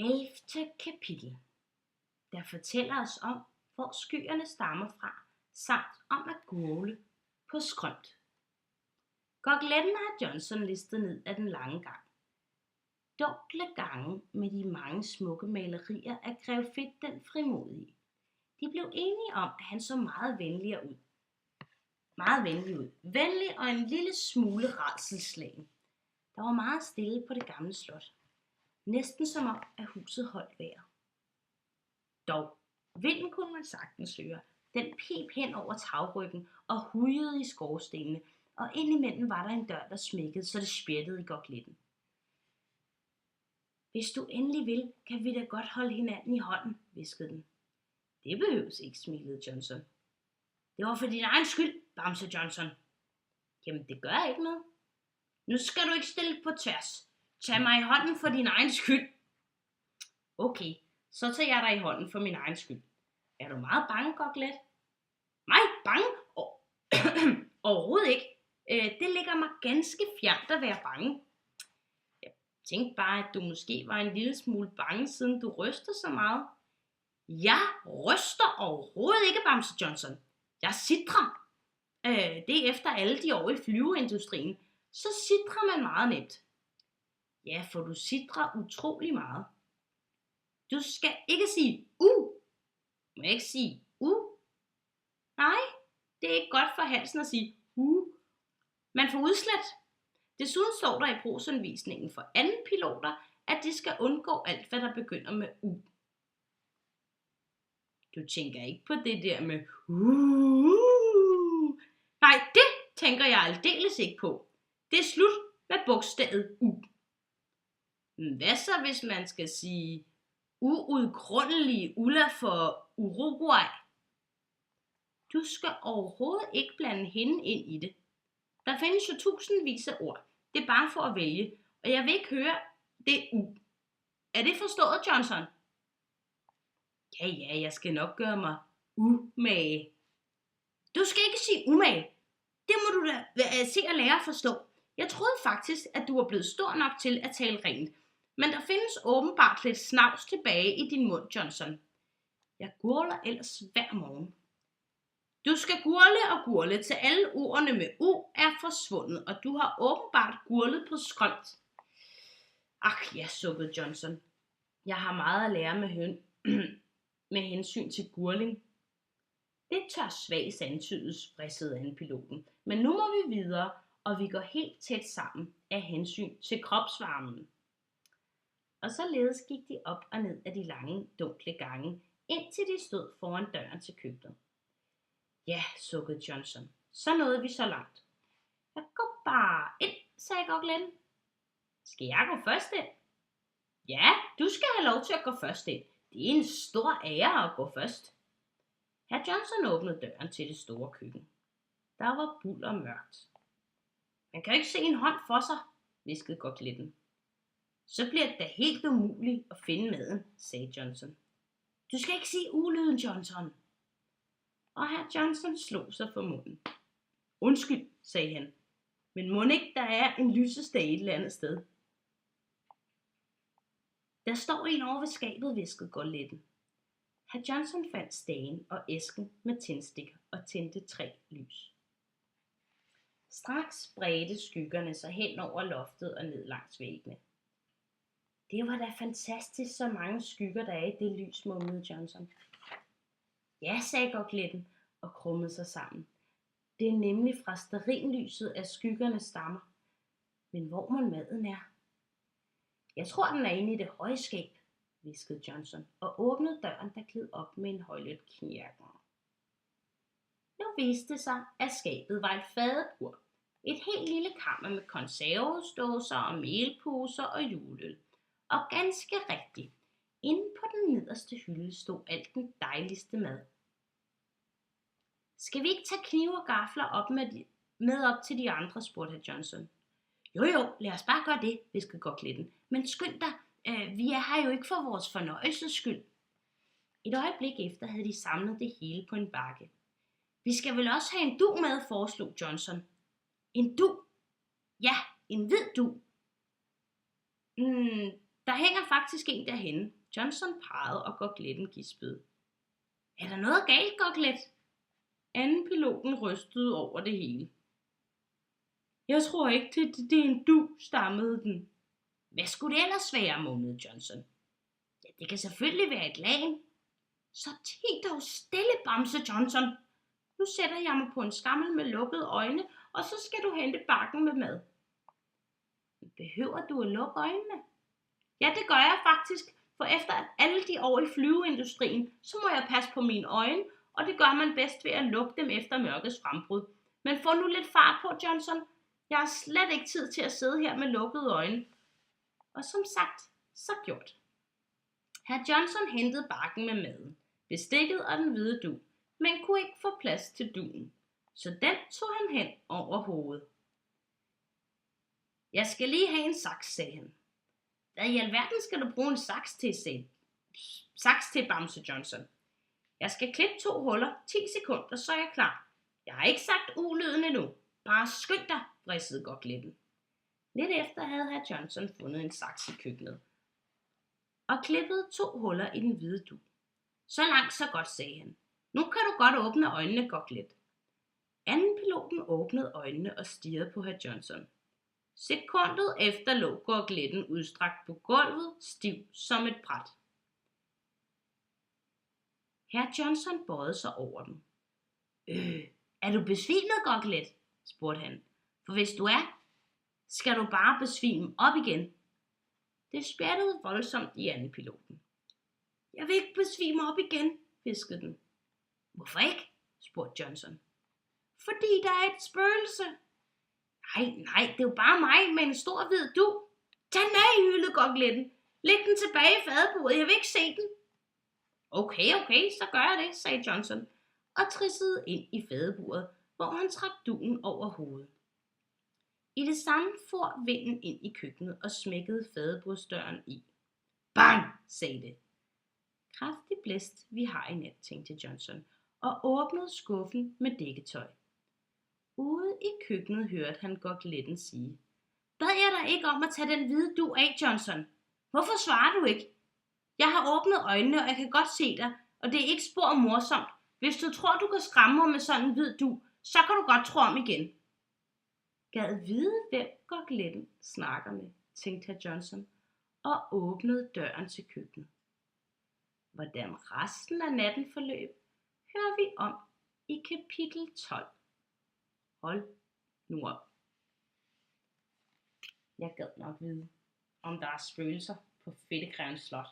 11. kapitel, der fortæller os om, hvor skyerne stammer fra, samt om at gurgle på skrømt. Gokletten har Johnson listet ned af den lange gang. Dunkle gange med de mange smukke malerier af Grev Fedt den frimodige. De blev enige om, at han så meget venlig ud. Venlig og en lille smule rædselsslagen. Der var meget stille på det gamle slot. Næsten som om, at huset holdt vejr. Dog, vinden kunne man sagtens høre. Den pep hen over tagryggen og hujede i skorstenene, og indimellem var der en dør, der smækkede, så det spjættede i gokletten. Hvis du endelig vil, kan vi da godt holde hinanden i hånden, hviskede den. Det behøves ikke, smilede Johnson. Det var for din egen skyld, bamse Johnson. Jamen, det gør ikke noget. Nu skal du ikke stille på tværs. Tag mig i hånden for din egen skyld. Okay, så tager jeg dig i hånden for min egen skyld. Er du meget bange, Goklet? Mig bange? Overhovedet ikke. Det ligger mig ganske fjernt at være bange. Jeg tænkte bare, at du måske var en lille smule bange, siden du ryster så meget. Jeg ryster overhovedet ikke, bamse Johnson. Jeg sitrer. Det er efter alle de år i flyveindustrien. Så sitrer man meget nemt. Ja, for du sitrer utrolig meget. Du skal ikke sige Må jeg ikke sige Nej, det er ikke godt for halsen at sige Man får udslæt. Desuden står der i brugsanvisningen for anden piloter, at de skal undgå alt, hvad der begynder med Du tænker ikke på det der med Nej, det tænker jeg aldeles ikke på. Det er slut med bogstavet U. Hvad så, hvis man skal sige uudgrundelige Ulla for Uruguay? Du skal overhovedet ikke blande hende ind i det. Der findes jo tusindvis af ord. Det er bare for at vælge, og jeg vil ikke høre det U. Er det forstået, Johnson? Ja, jeg skal nok gøre mig umage. Du skal ikke sige umage. Det må du da se og lære at forstå. Jeg troede faktisk, at du var blevet stor nok til at tale rent. Men der findes åbenbart lidt snavs tilbage i din mund, Johnson. Jeg gurler ellers hver morgen. Du skal gurle til alle ordene med U er forsvundet, og du har åbenbart gurlet på skrømt. Ach ja, sukkede Johnson. Jeg har meget at lære med hensyn til gurling. Det tør svagt antydes, vridsede anpiloten. Men nu må vi videre, og vi går helt tæt sammen af hensyn til kropsvarmen. Og således gik de op og ned af de lange, dunkle gange, indtil de stod foran døren til køkkenet. Ja, sukkede Johnson. Så nåede vi så langt. Jeg går bare ind, sagde Gokletten. Skal jeg gå først ind? Ja, du skal have lov til at gå først ind. Det er en stor ære at gå først. Hr. Johnson åbnede døren til det store køkken. Der var bulder mørkt. Man kan jo ikke se en hånd for sig, hviskede Gokletten. Så bliver det da helt umuligt at finde maden, sagde Johnson. Du skal ikke sige ulyden, Johnson. Og hr. Johnson slog sig for munden. Undskyld, sagde han. Men mon ikke der er en lysestage et eller andet sted? Der står en over ved skabet, hviskede Gokletten. Hr. Johnson fandt stagen og æsken med tændstikker og tændte 3 lys. Straks bredte skyggerne sig hen over loftet og ned langs væggene. Det var da fantastisk, så mange skygger der er i det lys, mumlede Johnson. Ja, sagde Gokletten og krummede sig sammen. Det er nemlig fra stearinlyset, at skyggerne stammer. Men hvor mon maden er? Jeg tror, den er inde i det høje skab, hviskede Johnson og åbnede døren, der gled op med en højlydt knirken. Nu viste det sig, at skabet var et fadebur. Et helt lille kammer med konservesdåser og melposer og juleøl. Og ganske rigtigt, inde på den nederste hylde stod alt den dejligste mad. Skal vi ikke tage knive og gafler med op til de andre, spurgte hr. Johnson. Jo, lad os bare gøre det, hviskede Gokletten. Men skynd dig, vi er her jo ikke for vores fornøjelses skyld. Et øjeblik efter havde de samlet det hele på en bakke. Vi skal vel også have en dug med, foreslog Johnson. En dug? Ja, en hvid dug. Der Der hænger faktisk en derhenne. Johnson pegede, og Gokletten gispede. Er der noget galt, Goklet? Anden piloten rystede over det hele. Jeg tror ikke, det er en du, stammede den. Hvad skulle det ellers være, mumlede Johnson. Ja, det kan selvfølgelig være et lagen. Så tig dog stille, Bamse Johnson. Nu sætter jeg mig på en skammel med lukkede øjne, og så skal du hente bakken med mad. Behøver du at lukke øjnene? Ja, det gør jeg faktisk, for efter alle de år i flyveindustrien, så må jeg passe på mine øjne, og det gør man bedst ved at lukke dem efter mørkets frembrud. Men få nu lidt fart på, Johnson. Jeg har slet ikke tid til at sidde her med lukkede øjne. Og som sagt, så gjort. Herr Johnson hentede bakken med maden, bestikket og den hvide dug, men kunne ikke få plads til dugen, så den tog han hen over hovedet. Jeg skal lige have en saks, sagde han. Hvad i alverden skal du bruge en saks til, saks til, Bamse Johnson? Jeg skal klippe 2 huller, 10 sekunder, så er jeg klar. Jeg har ikke sagt ulyden endnu. Bare skynd dig, vridsede Gokletten. Lidt efter havde herr Johnson fundet en saks i køkkenet og klippede 2 huller i den hvide dug. Så langt, så godt, sagde han. Nu kan du godt åbne øjnene, Goklet. Anden piloten åbnede øjnene og stirrede på herr Johnson. Sekundet efter lå Gokletten udstrakt på gulvet, stiv som et bræt. Herr Johnson bøjede sig over den. Er du besvimet, Goklet? Spurgte han. For hvis du er, skal du bare besvime op igen. Det spjættede voldsomt i anden piloten. Jeg vil ikke besvime op igen, hviskede den. Hvorfor ikke? Spurgte Johnson. Fordi der er et spøgelse. Nej, det er jo bare mig med en stor hvid dug. Tag den af, hylede Gokletten. Læg den tilbage i fadebordet, jeg vil ikke se den. Okay, så gør jeg det, sagde Johnson, og trissede ind i fadebordet, hvor han trak dugen over hovedet. I det samme for vinden ind i køkkenet og smækkede fadebordsdøren i. Bang, sagde det. Kraftig blæst vi har i nat, tænkte Johnson, og åbnede skuffen med dækketøj. Ude i køkkenet hørte han Gokletten sige. Bad jeg dig ikke om at tage den hvide dug af, Johnson? Hvorfor svarer du ikke? Jeg har åbnet øjnene, og jeg kan godt se dig, og det er ikke spor morsomt. Hvis du tror, du kan skræmme mig med sådan en hvid dug, så kan du godt tro om igen. Gad vide, hvem Gokletten snakker med, tænkte herr Johnson, og åbnede døren til køkkenet. Hvordan resten af natten forløb, hører vi om i kapitel 12. Hold nu op. Jeg gad nok vide, om der er spøgelser på Fedtekrævens Slot.